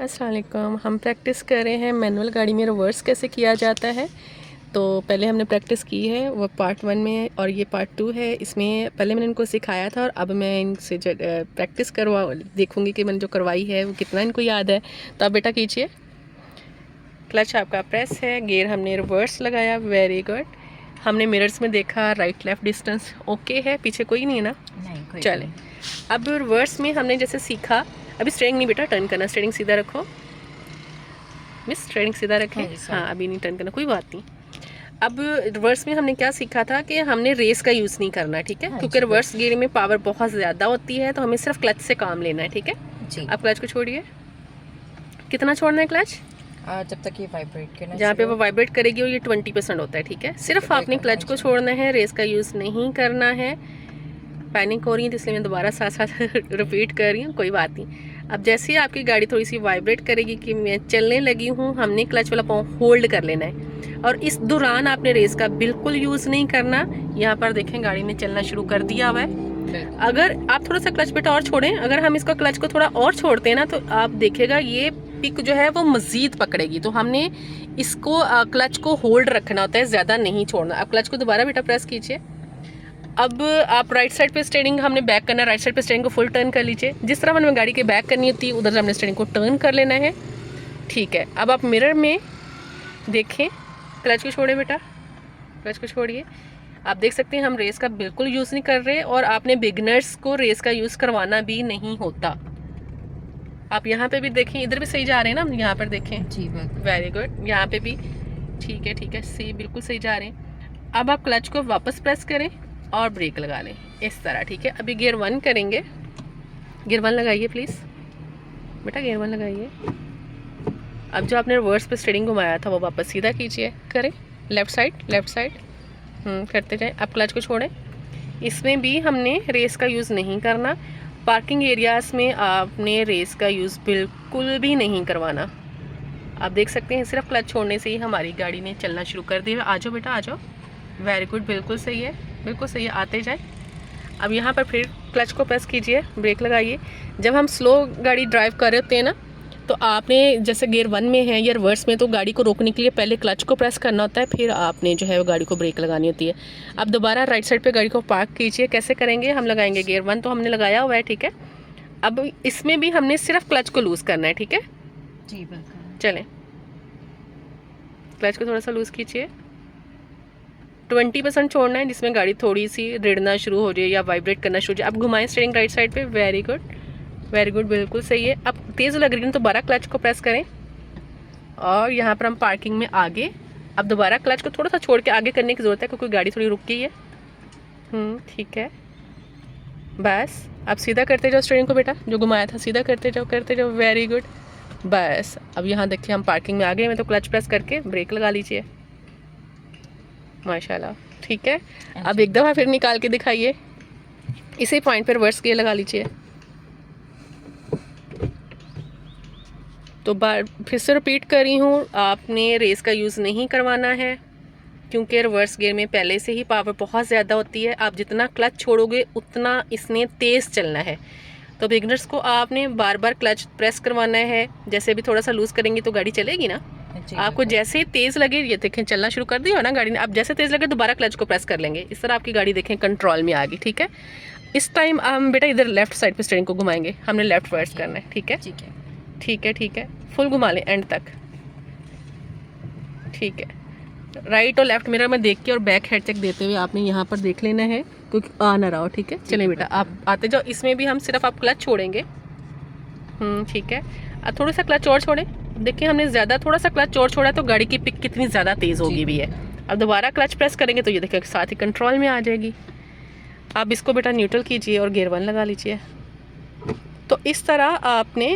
अस्सलाम वालेकुम। हम प्रैक्टिस कर रहे हैं मैनुअल गाड़ी में रिवर्स कैसे किया जाता है। तो पहले हमने प्रैक्टिस की है, वो पार्ट 1 में और ये पार्ट 2 है। इसमें पहले मैंने इनको सिखाया था और अब मैं इनसे प्रैक्टिस करवा देखूँगी कि मैंने जो करवाई है वो कितना इनको याद है। तो अब बेटा कीजिए, क्लच आपका प्रेस है, गियर हमने रिवर्स लगाया, वेरी गुड। हमने मिरर्स में देखा राइट लेफ़्ट डिस्टेंस ओके है, पीछे कोई नहीं है ना? नहीं कोई चले अब रिवर्स में हमने जैसे सीखा, अभी स्टेयरिंग नहीं बेटा टर्न करना, स्टेयरिंग सीधा रखो मिस, स्टेयरिंग सीधा रखें। हाँ अभी नहीं टर्न करना, कोई बात नहीं। अब रिवर्स में हमने क्या सीखा था कि हमने रेस का यूज़ नहीं करना, ठीक है? क्योंकि रिवर्स गियर में पावर बहुत ज़्यादा होती है, तो हमें सिर्फ क्लच से काम लेना है, ठीक है जी। अब क्लच को छोड़िए, कितना छोड़ना है क्लच? जब तक ये वाइब्रेट करना, जहाँ पे वो वाइब्रेट करेगी और ये 20% होता है, ठीक है? सिर्फ आपने क्लच को छोड़ना है, रेस का यूज़ नहीं करना है। पैनिक हो रही है इसलिए मैं दोबारा साथ साथ रिपीट कर रही हूँ, कोई बात नहीं। अब जैसे ही आपकी गाड़ी थोड़ी सी वाइब्रेट करेगी कि मैं चलने लगी हूँ, हमने क्लच वाला पाँव होल्ड कर लेना है और इस दौरान आपने रेस का बिल्कुल यूज़ नहीं करना। यहाँ पर देखें गाड़ी ने चलना शुरू कर दिया हुआ है। अगर आप थोड़ा सा क्लच बेटा और छोड़ें, अगर हम इसका क्लच को थोड़ा और छोड़ते हैं ना, तो आप देखेगा ये पिक जो है वो मज़ीद पकड़ेगी। तो हमने इसको क्लच को होल्ड रखना होता है, ज़्यादा नहीं छोड़ना। अब क्लच को दोबारा बेटा प्रेस कीजिए। अब आप राइट साइड पे स्टीयरिंग हमने बैक करना है, राइट साइड पे स्टीयरिंग को फुल टर्न कर लीजिए। जिस तरह हमें गाड़ी के बैक करनी होती है उधर से हमने स्टीयरिंग को टर्न कर लेना है, ठीक है? अब आप मिरर में देखें, क्लच को छोड़े बेटा, क्लच को छोड़िए। आप देख सकते हैं हम रेस का बिल्कुल यूज़ नहीं कर रहे और आपने बिगनर्स को रेस का यूज़ करवाना भी नहीं होता। आप यहाँ पे भी देखें, इधर भी सही जा रहे हैं ना, यहाँ पर देखें जी, वेरी गुड। यहाँ पे भी ठीक है, ठीक है, सही, बिल्कुल सही जा रहे हैं। अब आप क्लच को वापस प्रेस करें और ब्रेक लगा लें इस तरह, ठीक है? अभी गियर 1 करेंगे, गियर 1 लगाइए प्लीज़ बेटा, गियर 1 लगाइए। अब जो आपने रिवर्स पे स्टीयरिंग घुमाया था वो वापस सीधा कीजिए, करें लेफ़्ट साइड करते जाएं। अब क्लच को छोड़ें। इसमें भी हमने रेस का यूज़ नहीं करना। पार्किंग एरियाज़ में आपने रेस का यूज़ बिल्कुल भी नहीं करवाना। आप देख सकते हैं सिर्फ क्लच छोड़ने से ही हमारी गाड़ी ने चलना शुरू कर दिया। आ जाओ बेटा, आ जाओ, वेरी गुड, बिल्कुल सही है, बिल्कुल सही है, आते जाए। अब यहाँ पर फिर क्लच को प्रेस कीजिए, ब्रेक लगाइए। जब हम स्लो गाड़ी ड्राइव कर रहे होते हैं ना, तो आपने जैसे गियर 1 में है या रिवर्स में, तो गाड़ी को रोकने के लिए पहले क्लच को प्रेस करना होता है, फिर आपने जो है वो गाड़ी को ब्रेक लगानी होती है। अब दोबारा राइट साइड पे गाड़ी को पार्क कीजिए। कैसे करेंगे? हम लगाएंगे गियर 1 तो हमने लगाया हुआ है, ठीक है? अब इसमें भी हमने सिर्फ क्लच को लूज़ करना है, ठीक है जी, बिल्कुल। चलें, क्लच को थोड़ा सा लूज़ कीजिए, 20% छोड़ना है, जिसमें गाड़ी थोड़ी सी रिड़ना शुरू हो जाए या वाइब्रेट करना शुरू हो जाए। अब घुमाएं स्टीयरिंग राइट साइड पे, वेरी गुड, वेरी गुड, बिल्कुल सही है। अब तेज़ लग रही है तो दोबारा क्लच को प्रेस करें और यहाँ पर हम पार्किंग में आगे। अब दोबारा क्लच को थोड़ा सा छोड़ के आगे करने की ज़रूरत है क्योंकि गाड़ी थोड़ी रुक गई है। ठीक है, बस अब सीधा करते जाओ स्टीयरिंग को बेटा, जो घुमाया था सीधा करते जाओ, वेरी गुड, बस। अब यहाँ देखिए हम पार्किंग में आ गए, मैं तो क्लच प्रेस करके ब्रेक लगा लीजिए, माशाल्लाह, ठीक है? अब एक दफ़ा फिर निकाल के दिखाइए, इसी पॉइंट पर रिवर्स गियर लगा लीजिए। तो बार फिर से रिपीट कर रही हूँ, आपने रेस का यूज़ नहीं करवाना है क्योंकि रिवर्स गियर में पहले से ही पावर बहुत ज़्यादा होती है। आप जितना क्लच छोड़ोगे उतना इसने तेज़ चलना है। तो बिगनर्स को आपने बार बार क्लच प्रेस करवाना है। जैसे भी थोड़ा सा लूज़ करेंगे तो गाड़ी चलेगी ना। आपको जैसे ही तेज़ लगे, ये देखें चलना शुरू कर दिया ना गाड़ी ने, अब जैसे तेज़ लगे दोबारा क्लच को प्रेस कर लेंगे, इस तरह आपकी गाड़ी देखें कंट्रोल में आ गई, ठीक है? इस टाइम हम बेटा इधर लेफ्ट साइड पे स्टीयरिंग को घुमाएंगे, हमने लेफ्ट रिवर्स करना है, ठीक है? ठीक है, फुल घुमा लें एंड तक, ठीक है? राइट और लेफ्ट मिरर में देख के और बैक हेड चेक देते हुए आपने यहाँ पर देख लेना है क्योंकि आ ना रहा हो, ठीक है? चलें बेटा, आप आते जाओ। इसमें भी हम सिर्फ आप क्लच छोड़ेंगे, ठीक है? अब थोड़ा सा क्लच और छोड़ें। देखिए हमने ज़्यादा थोड़ा सा क्लच और छोड़ा तो गाड़ी की पिक कितनी ज़्यादा तेज़ होगी भी है। अब दोबारा क्लच प्रेस करेंगे तो ये देखिए साथ ही कंट्रोल में आ जाएगी। अब इसको बेटा न्यूट्रल कीजिए और गियर 1 लगा लीजिए। तो इस तरह आपने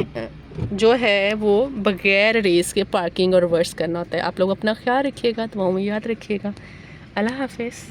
जो है वो बगैर रेस के पार्किंग और रिवर्स करना होता है। आप लोग अपना ख्याल रखिएगा, दुआओं में याद रखिएगा। अल्लाह हाफिज़।